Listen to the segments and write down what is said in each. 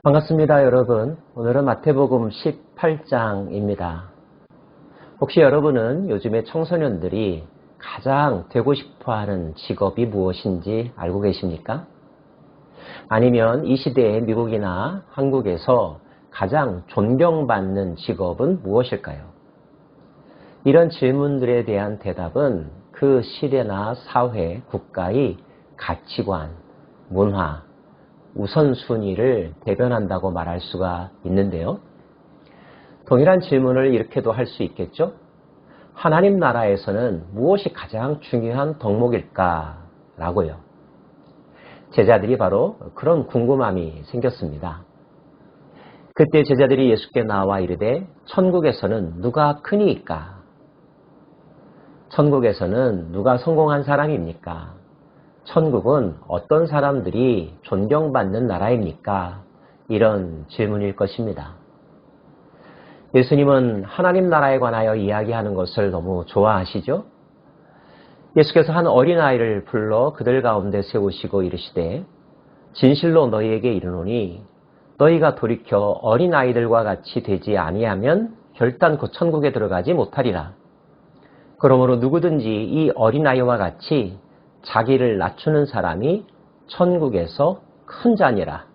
반갑습니다, 여러분. 오늘은 마태복음 18장입니다. 혹시 여러분은 요즘에 청소년들이 가장 되고 싶어 하는 직업이 무엇인지 알고 계십니까? 아니면 이 시대의 미국이나 한국에서 가장 존경받는 직업은 무엇일까요? 이런 질문들에 대한 대답은 그 시대나 사회, 국가의 가치관, 문화, 우선순위를 대변한다고 말할 수가 있는데요. 동일한 질문을 이렇게도 할 수 있겠죠? 하나님 나라에서는 무엇이 가장 중요한 덕목일까? 라고요. 제자들이 바로 그런 궁금함이 생겼습니다. 그때 제자들이 예수께 나와 이르되 천국에서는 누가 크니이까? 천국에서는 누가 성공한 사람입니까? 천국은 어떤 사람들이 존경받는 나라입니까? 이런 질문일 것입니다. 예수님은 하나님 나라에 관하여 이야기하는 것을 너무 좋아하시죠? 예수께서 한 어린아이를 불러 그들 가운데 세우시고 이르시되 진실로 너희에게 이르노니 너희가 돌이켜 어린아이들과 같이 되지 아니하면 결단코 천국에 들어가지 못하리라. 그러므로 누구든지 이 어린아이와 같이 자기를 낮추는 사람이 천국에서 큰 자니라.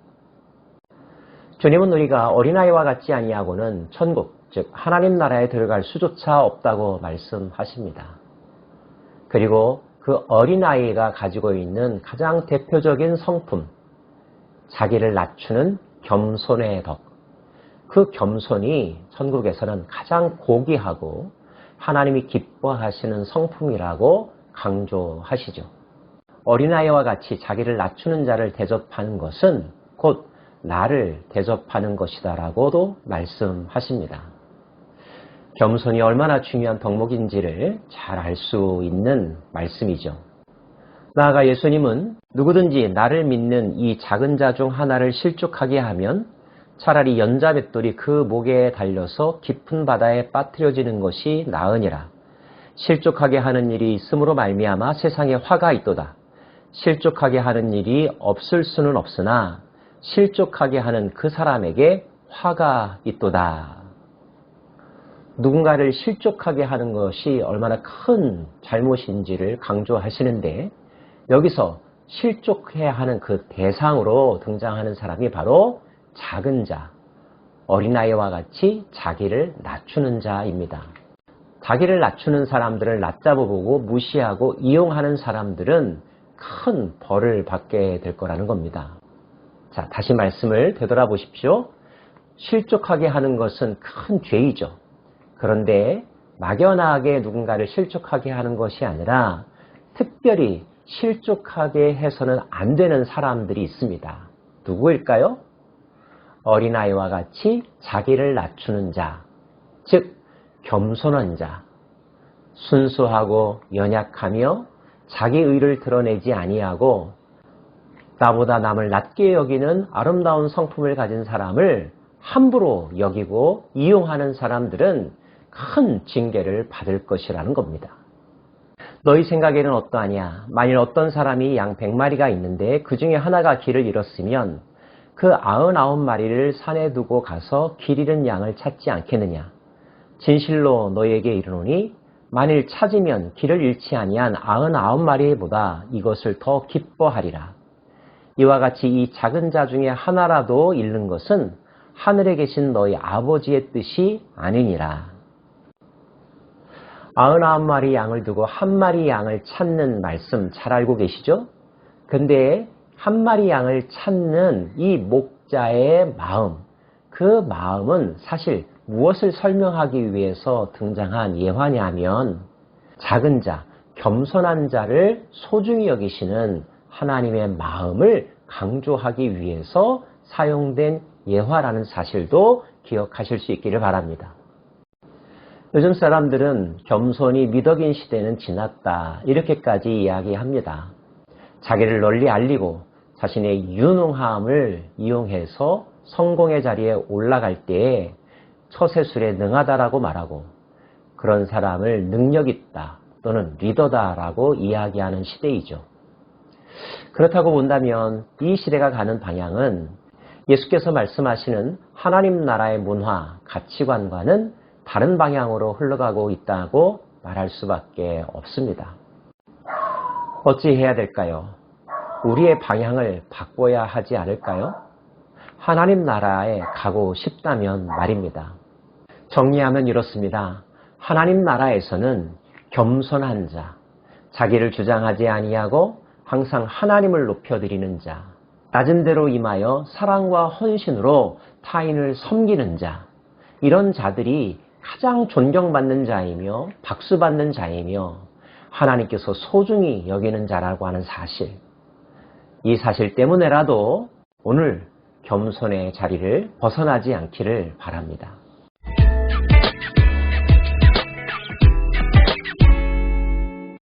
주님은 우리가 어린아이와 같지 아니하고는 천국, 즉 하나님 나라에 들어갈 수조차 없다고 말씀하십니다. 그리고 그 어린아이가 가지고 있는 가장 대표적인 성품, 자기를 낮추는 겸손의 덕. 그 겸손이 천국에서는 가장 고귀하고 하나님이 기뻐하시는 성품이라고 강조하시죠. 어린아이와 같이 자기를 낮추는 자를 대접하는 것은 곧 나를 대접하는 것이다 라고도 말씀하십니다. 겸손이 얼마나 중요한 덕목인지를 잘 알 수 있는 말씀이죠. 나아가 예수님은 누구든지 나를 믿는 이 작은 자 중 하나를 실족하게 하면 차라리 연자맷돌이 그 목에 달려서 깊은 바다에 빠뜨려지는 것이 나으니라. 실족하게 하는 일이 있으므로 말미암아 세상에 화가 있도다. 실족하게 하는 일이 없을 수는 없으나 실족하게 하는 그 사람에게 화가 있도다. 누군가를 실족하게 하는 것이 얼마나 큰 잘못인지를 강조하시는데 여기서 실족해야 하는 그 대상으로 등장하는 사람이 바로 작은 자, 어린아이와 같이 자기를 낮추는 자입니다. 자기를 낮추는 사람들을 낮잡아 보고 무시하고 이용하는 사람들은 큰 벌을 받게 될 거라는 겁니다. 자, 다시 말씀을 되돌아보십시오. 실족하게 하는 것은 큰 죄이죠. 그런데 막연하게 누군가를 실족하게 하는 것이 아니라 특별히 실족하게 해서는 안 되는 사람들이 있습니다. 누구일까요? 어린아이와 같이 자기를 낮추는 자, 즉 겸손한 자, 순수하고 연약하며 자기 의를 드러내지 아니하고 나보다 남을 낮게 여기는 아름다운 성품을 가진 사람을 함부로 여기고 이용하는 사람들은 큰 징계를 받을 것이라는 겁니다. 너희 생각에는 어떠하냐? 만일 어떤 사람이 양 100마리가 있는데 그 중에 하나가 길을 잃었으면 그 99마리를 산에 두고 가서 길 잃은 양을 찾지 않겠느냐? 진실로 너희에게 이르노니 만일 찾으면 길을 잃지 아니한 99마리보다 이것을 더 기뻐하리라. 이와 같이 이 작은 자 중에 하나라도 잃는 것은 하늘에 계신 너희 아버지의 뜻이 아니니라. 99마리 양을 두고 한 마리 양을 찾는 말씀 잘 알고 계시죠? 근데 한 마리 양을 찾는 이 목자의 마음, 그 마음은 사실 무엇을 설명하기 위해서 등장한 예화냐면 작은 자, 겸손한 자를 소중히 여기시는 하나님의 마음을 강조하기 위해서 사용된 예화라는 사실도 기억하실 수 있기를 바랍니다. 요즘 사람들은 겸손이 미덕인 시대는 지났다 이렇게까지 이야기합니다. 자기를 널리 알리고 자신의 유능함을 이용해서 성공의 자리에 올라갈 때에 처세술에 능하다라고 말하고 그런 사람을 능력있다 또는 리더다라고 이야기하는 시대이죠. 그렇다고 본다면 이 시대가 가는 방향은 예수께서 말씀하시는 하나님 나라의 문화, 가치관과는 다른 방향으로 흘러가고 있다고 말할 수밖에 없습니다. 어찌 해야 될까요? 우리의 방향을 바꿔야 하지 않을까요? 하나님 나라에 가고 싶다면 말입니다. 정리하면 이렇습니다. 하나님 나라에서는 겸손한 자, 자기를 주장하지 아니하고 항상 하나님을 높여드리는 자, 낮은 대로 임하여 사랑과 헌신으로 타인을 섬기는 자, 이런 자들이 가장 존경받는 자이며 박수받는 자이며 하나님께서 소중히 여기는 자라고 하는 사실, 이 사실 때문에라도 오늘 겸손의 자리를 벗어나지 않기를 바랍니다.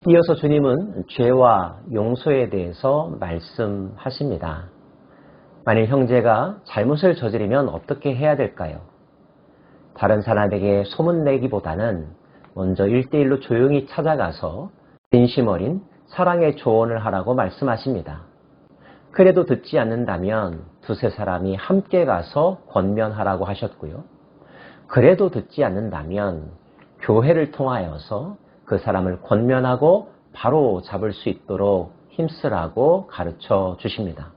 이어서 주님은 죄와 용서에 대해서 말씀하십니다. 만일 형제가 잘못을 저지르면 어떻게 해야 될까요? 다른 사람에게 소문내기보다는 먼저 1대1로 조용히 찾아가서 진심 어린 사랑의 조언을 하라고 말씀하십니다. 그래도 듣지 않는다면 두세 사람이 함께 가서 권면하라고 하셨고요. 그래도 듣지 않는다면 교회를 통하여서 그 사람을 권면하고 바로 잡을 수 있도록 힘쓰라고 가르쳐 주십니다.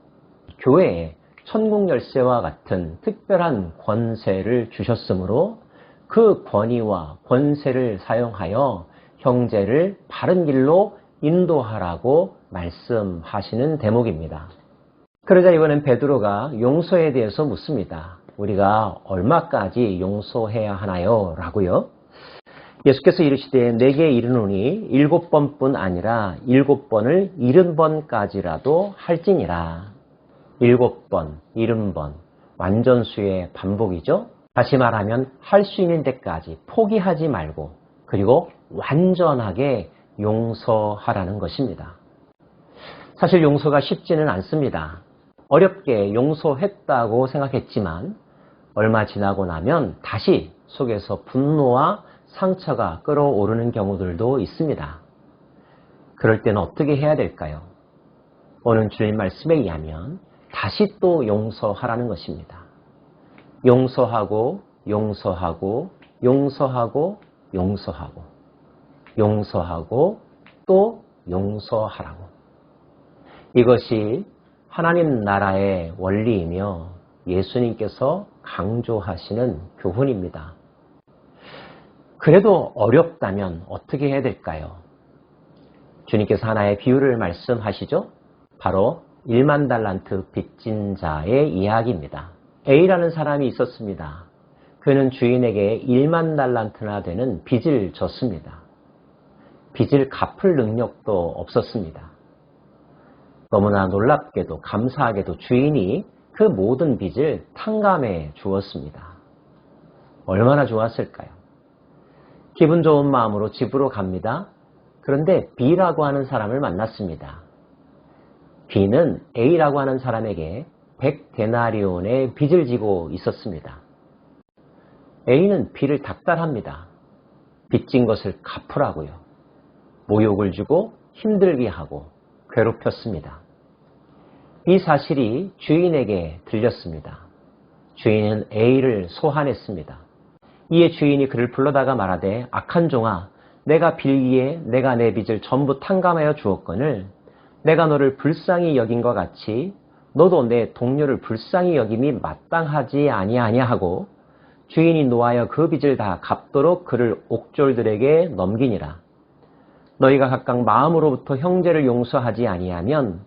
교회에 천국 열쇠와 같은 특별한 권세를 주셨으므로 그 권위와 권세를 사용하여 형제를 바른 길로 인도하라고 말씀하시는 대목입니다. 그러자 이번엔 베드로가 용서에 대해서 묻습니다. 우리가 얼마까지 용서해야 하나요? 라고요. 예수께서 이르시되 내게 이르노니 7번뿐 아니라 7번을 70번까지라도 할지니라. 7번, 70번, 완전수의 반복이죠. 다시 말하면 할 수 있는 데까지 포기하지 말고 그리고 완전하게 용서하라는 것입니다. 사실 용서가 쉽지는 않습니다. 어렵게 용서했다고 생각했지만 얼마 지나고 나면 다시 속에서 분노와 상처가 끓어오르는 경우들도 있습니다. 그럴 때는 어떻게 해야 될까요? 오늘 주님 말씀에 의하면 다시 또 용서하라는 것입니다. 용서하고 용서하고 용서하고 용서하고 용서하고 또 용서하라고. 이것이 하나님 나라의 원리이며 예수님께서 강조하시는 교훈입니다. 그래도 어렵다면 어떻게 해야 될까요? 주님께서 하나의 비유를 말씀하시죠. 바로 1만 달란트 빚진 자의 이야기입니다. A라는 사람이 있었습니다. 그는 주인에게 1만 달란트나 되는 빚을 졌습니다. 빚을 갚을 능력도 없었습니다. 너무나 놀랍게도 감사하게도 주인이 그 모든 빚을 탕감해 주었습니다. 얼마나 좋았을까요? 기분 좋은 마음으로 집으로 갑니다. 그런데 B라고 하는 사람을 만났습니다. B는 A라고 하는 사람에게 100데나리온의 빚을 지고 있었습니다. A는 B를 닥달합니다. 빚진 것을 갚으라고요. 모욕을 주고 힘들게 하고 괴롭혔습니다. 이 사실이 주인에게 들렸습니다. 주인은 A를 소환했습니다. 이에 주인이 그를 불러다가 말하되 악한 종아, 내가 빌기에 내가 내 빚을 전부 탕감하여 주었거늘 내가 너를 불쌍히 여긴 것 같이 너도 내 동료를 불쌍히 여김이 마땅하지 아니하냐 하고 주인이 노하여 그 빚을 다 갚도록 그를 옥졸들에게 넘기니라. 너희가 각각 마음으로부터 형제를 용서하지 아니하면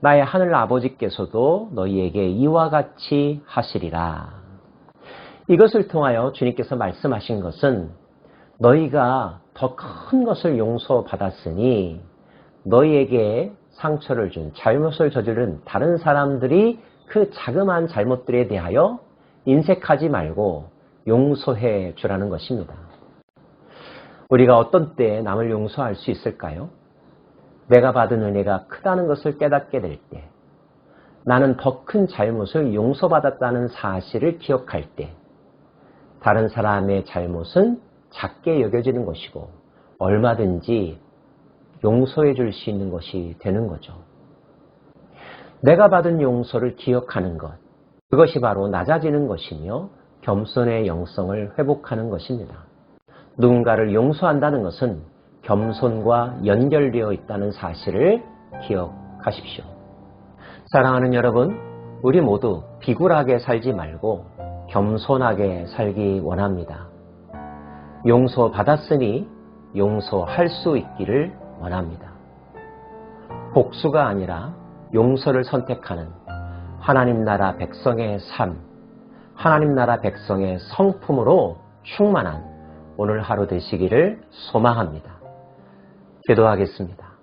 나의 하늘 아버지께서도 너희에게 이와 같이 하시리라. 이것을 통하여 주님께서 말씀하신 것은 너희가 더 큰 것을 용서받았으니 너희에게 상처를 준 잘못을 저지른 다른 사람들이 그 자그마한 잘못들에 대하여 인색하지 말고 용서해 주라는 것입니다. 우리가 어떤 때 남을 용서할 수 있을까요? 내가 받은 은혜가 크다는 것을 깨닫게 될 때, 나는 더 큰 잘못을 용서받았다는 사실을 기억할 때, 다른 사람의 잘못은 작게 여겨지는 것이고 얼마든지 용서해 줄 수 있는 것이 되는 거죠. 내가 받은 용서를 기억하는 것, 그것이 바로 낮아지는 것이며 겸손의 영성을 회복하는 것입니다. 누군가를 용서한다는 것은 겸손과 연결되어 있다는 사실을 기억하십시오. 사랑하는 여러분, 우리 모두 비굴하게 살지 말고 겸손하게 살기 원합니다. 용서받았으니 용서할 수 있기를 원합니다. 복수가 아니라 용서를 선택하는 하나님 나라 백성의 삶, 하나님 나라 백성의 성품으로 충만한 오늘 하루 되시기를 소망합니다. 기도하겠습니다.